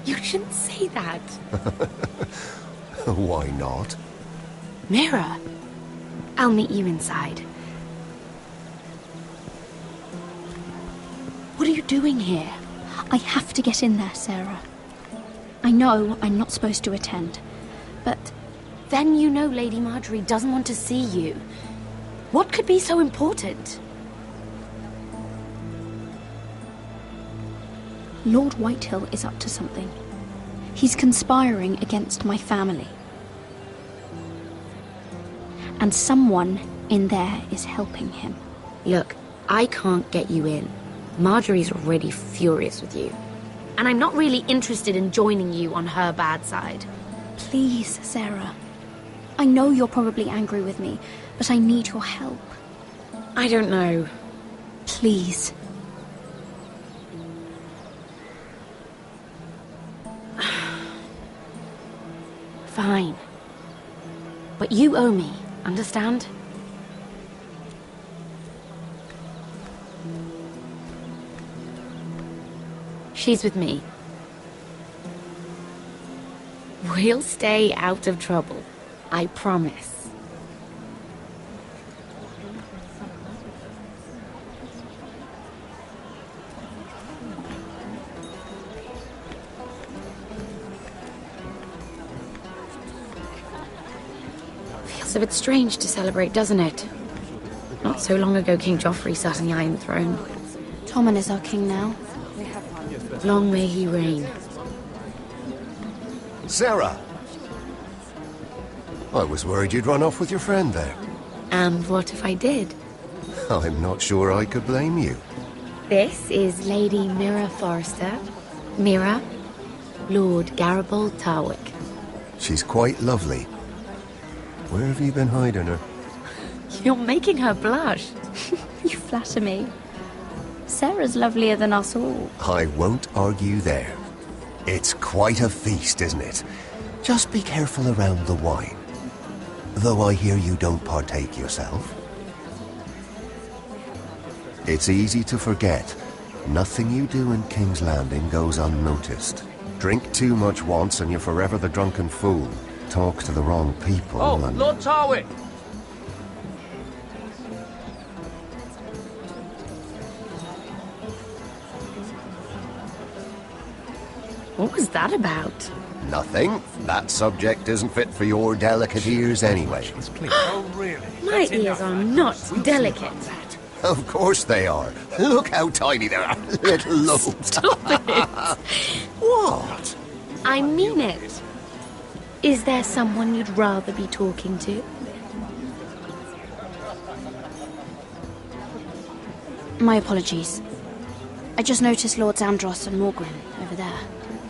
You shouldn't say that. Why not? Mira, I'll meet you inside. What are you doing here? I have to get in there, Sarah. I know I'm not supposed to attend, but... Then you know Lady Marjorie doesn't want to see you. What could be so important? Lord Whitehill is up to something. He's conspiring against my family. And someone in there is helping him. Look, I can't get you in. Marjorie's already furious with you. And I'm not really interested in joining you on her bad side. Please, Sarah. I know you're probably angry with me, but I need your help. I don't know. Please. Fine. But you owe me, understand? She's with me. We'll stay out of trouble. I promise. Feels a bit strange to celebrate, doesn't it? Not so long ago, King Joffrey sat on the Iron Throne. Tommen is our king now. Long may he reign. Sarah! I was worried you'd run off with your friend there. And what if I did? I'm not sure I could blame you. This is Lady Mira Forrester. Mira, Lord Garibald Tarwick. She's quite lovely. Where have you been hiding her? You're making her blush. You flatter me. Sarah's lovelier than us all. I won't argue there. It's quite a feast, isn't it? Just be careful around the wine. Though I hear you don't partake yourself. It's easy to forget. Nothing you do in King's Landing goes unnoticed. Drink too much once and you're forever the drunken fool. Talk to the wrong people and... Lord Tarwick! What was that about? Nothing. That subject isn't fit for your delicate ears anyway. Oh, really? My ears are not delicate. Of course they are. Look how tiny they are. Little lobes. Stop it. What? I mean it. Is there someone you'd rather be talking to? My apologies. I just noticed Lords Andros and Morgren over there.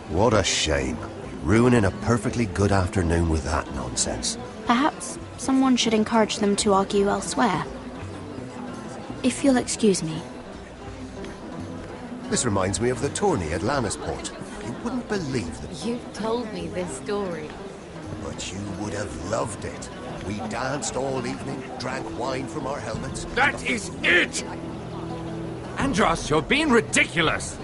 What a shame. Ruining a perfectly good afternoon with that nonsense. Perhaps someone should encourage them to argue elsewhere. If you'll excuse me. This reminds me of the tourney at Lannisport. You wouldn't believe that. You've told me this story. But you would have loved it. We danced all evening, drank wine from our helmets. That is it! Andros, you're being ridiculous!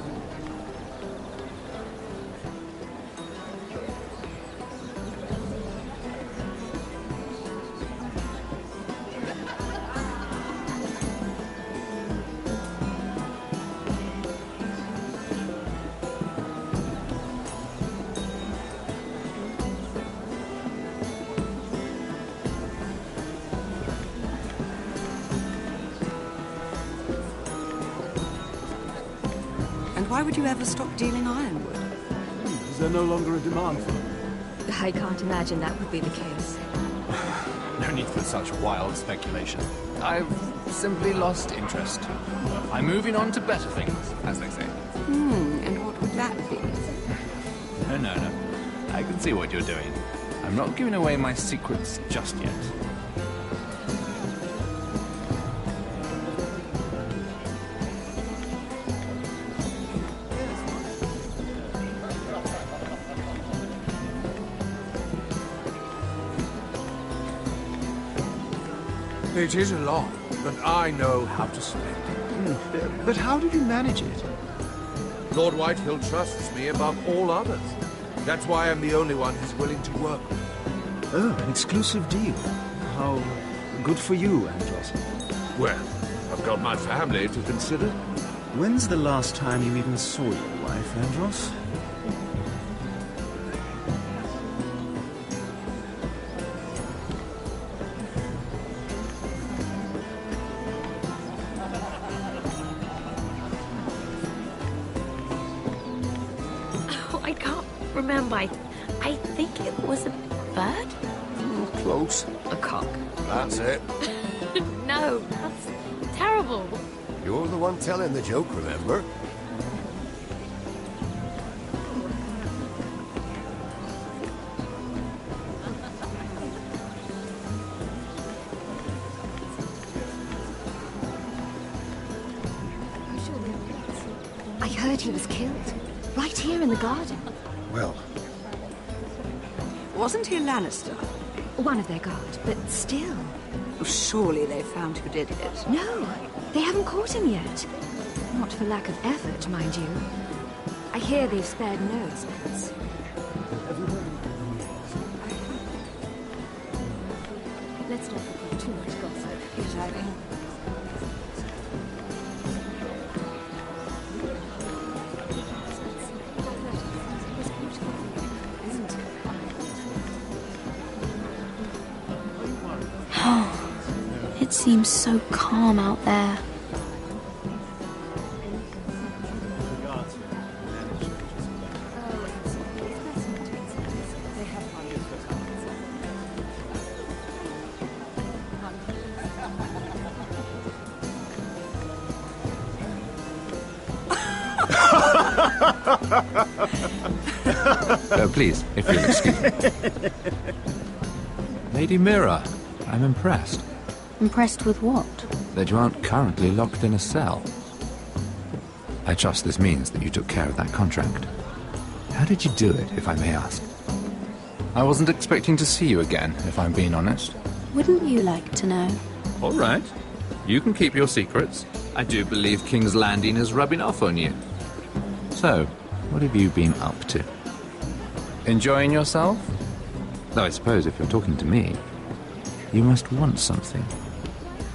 Why would you ever stop dealing ironwood? Is there no longer a demand for them? I can't imagine that would be the case. No need for such wild speculation. I've simply lost interest. I'm moving on to better things, as they say. And what would that be? No. I can see what you're doing. I'm not giving away my secrets just yet. It is a lot, but I know how to spend it. But how did you manage it? Lord Whitehill trusts me above all others. That's why I'm the only one he's willing to work with. Oh, an exclusive deal. How good for you, Andros. Well, I've got my family to consider. When's the last time you even saw your wife, Andros? Oh, I can't remember. I think it was a bird? Close. A cock. That's it. No, that's terrible. You're the one telling the joke, remember? I heard he was killed. Right here in the garden. Well, Wasn't he a Lannister? One of their guard, but still. Surely they found who did it. No, they haven't caught him yet. Not for lack of effort, mind you. I hear they've spared no expense. Let's not forget too much gossip. Exactly. It seems so calm out there. Please, if you'll excuse me. Lady Mira, I'm impressed. Impressed with what? That you aren't currently locked in a cell. I trust this means that you took care of that contract. How did you do it, if I may ask? I wasn't expecting to see you again, if I'm being honest. Wouldn't you like to know? All right. You can keep your secrets. I do believe King's Landing is rubbing off on you. So, what have you been up to? Enjoying yourself? Though I suppose if you're talking to me, you must want something.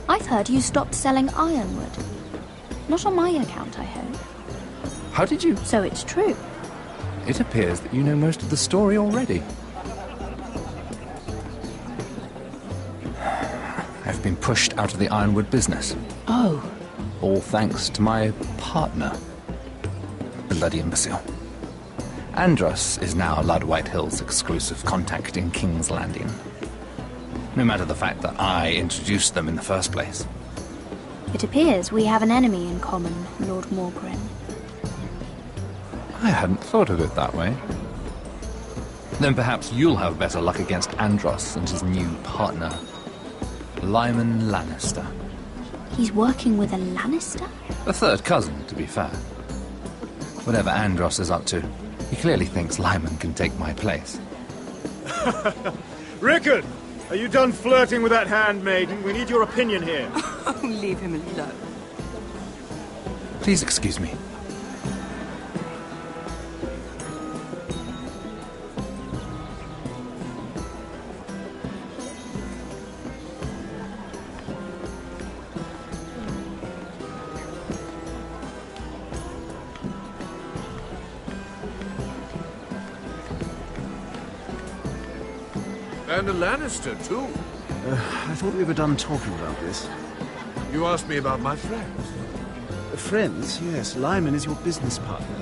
I've heard you stopped selling ironwood. Not on my account, I hope. How did you... So it's true. It appears that you know most of the story already. I've been pushed out of the ironwood business. Oh. All thanks to my partner. Bloody imbecile. Andros is now Lord Whitehill's exclusive contact in King's Landing. No matter the fact that I introduced them in the first place. It appears we have an enemy in common, Lord Morgrim. I hadn't thought of it that way. Then perhaps you'll have better luck against Andros and his new partner, Lyman Lannister. He's working with a Lannister? A third cousin, to be fair. Whatever Andros is up to, he clearly thinks Lyman can take my place. Rickard! Are you done flirting with that handmaiden? We need your opinion here. Oh, leave him alone. Please excuse me. And a Lannister, too. I thought we were done talking about this. You asked me about my friends. Friends, yes. Lyman is your business partner.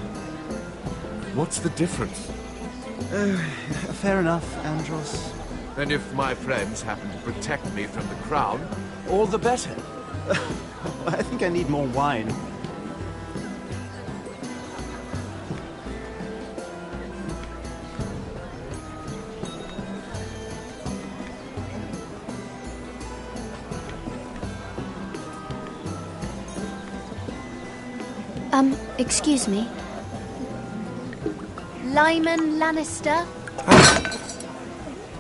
What's the difference? Fair enough, Andros. And if my friends happen to protect me from the crown, all the better. I think I need more wine. Excuse me. Lyman Lannister?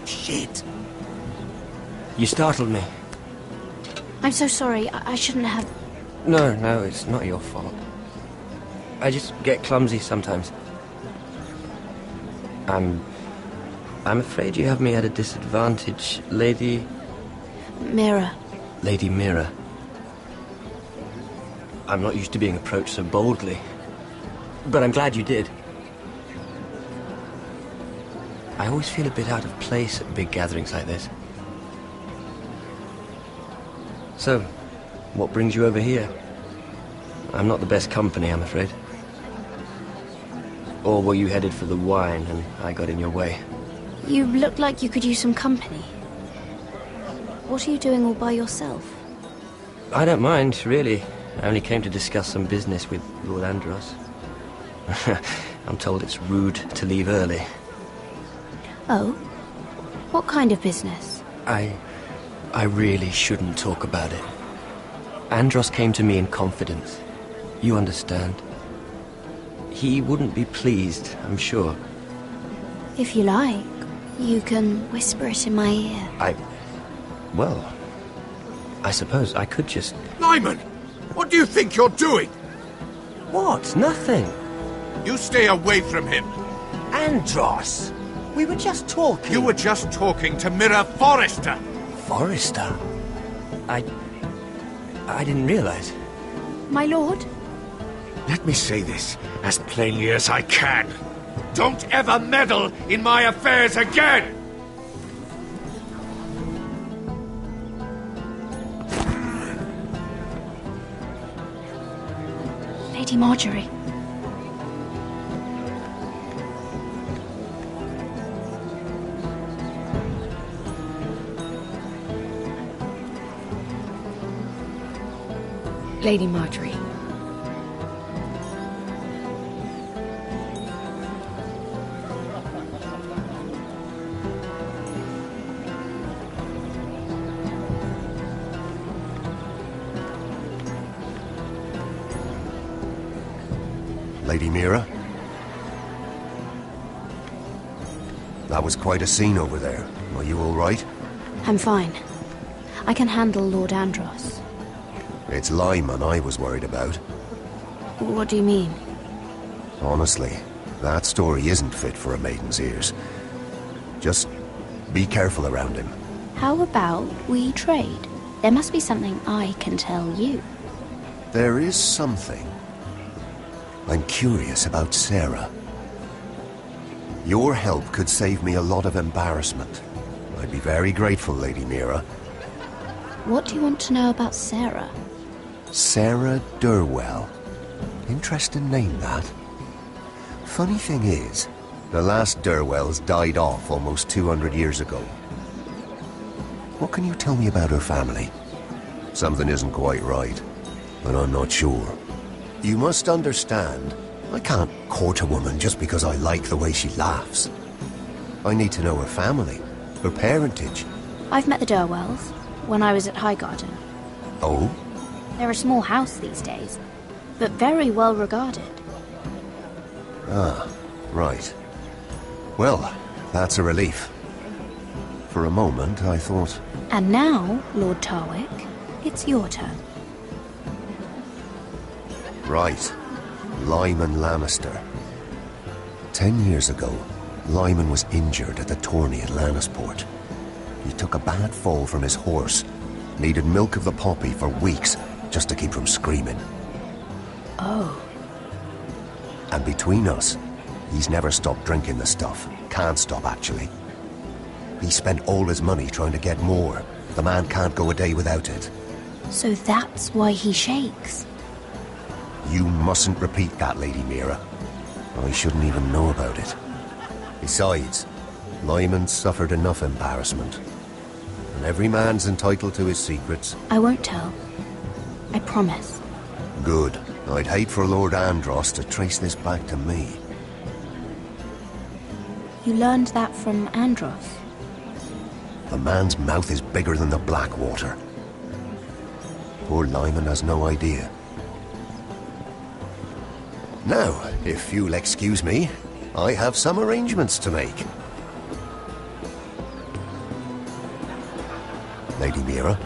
Shit. You startled me. I'm so sorry. I shouldn't have... No, it's not your fault. I just get clumsy sometimes. I'm afraid you have me at a disadvantage, Lady... Mira. Lady Mira. I'm not used to being approached so boldly. But I'm glad you did. I always feel a bit out of place at big gatherings like this. So, what brings you over here? I'm not the best company, I'm afraid. Or were you headed for the wine and I got in your way? You look like you could use some company. What are you doing all by yourself? I don't mind, really. I only came to discuss some business with Lord Andros. I'm told it's rude to leave early. Oh? What kind of business? I really shouldn't talk about it. Andros came to me in confidence. You understand? He wouldn't be pleased, I'm sure. If you like, you can whisper it in my ear. Well, I suppose I could just... Lyman! What do you think you're doing? What? Nothing. You stay away from him. Andros! We were just talking. You were just talking to Mira Forrester. Forrester? I didn't realize. My lord? Let me say this as plainly as I can. Don't ever meddle in my affairs again! Lady Marjorie. Lady Marjorie. Lady Mira? That was quite a scene over there. Are you all right? I'm fine. I can handle Lord Andros. It's Lyman I was worried about. What do you mean? Honestly, that story isn't fit for a maiden's ears. Just be careful around him. How about we trade? There must be something I can tell you. There is something. I'm curious about Sarah. Your help could save me a lot of embarrassment. I'd be very grateful, Lady Mira. What do you want to know about Sarah? Sarah Durwell. Interesting name, that. Funny thing is, the last Durwells died off almost 200 years ago. What can you tell me about her family? Something isn't quite right, but I'm not sure. You must understand, I can't court a woman just because I like the way she laughs. I need to know her family, her parentage. I've met the Durwells when I was at Highgarden. Oh? They're a small house these days, but very well regarded. Ah, right. Well, that's a relief. For a moment, I thought... And now, Lord Tarwick, it's your turn. Right. Lyman Lannister. 10 years ago, Lyman was injured at the tourney at Lannisport. He took a bad fall from his horse. Needed milk of the poppy for weeks, just to keep from screaming. Oh. And between us, he's never stopped drinking the stuff. Can't stop, actually. He spent all his money trying to get more. The man can't go a day without it. So that's why he shakes. You mustn't repeat that, Lady Mira. I shouldn't even know about it. Besides, Lyman suffered enough embarrassment. And every man's entitled to his secrets. I won't tell. I promise. Good. I'd hate for Lord Andros to trace this back to me. You learned that from Andros? The man's mouth is bigger than the Blackwater. Poor Lyman has no idea. Now, if you'll excuse me, I have some arrangements to make. Lady Mira?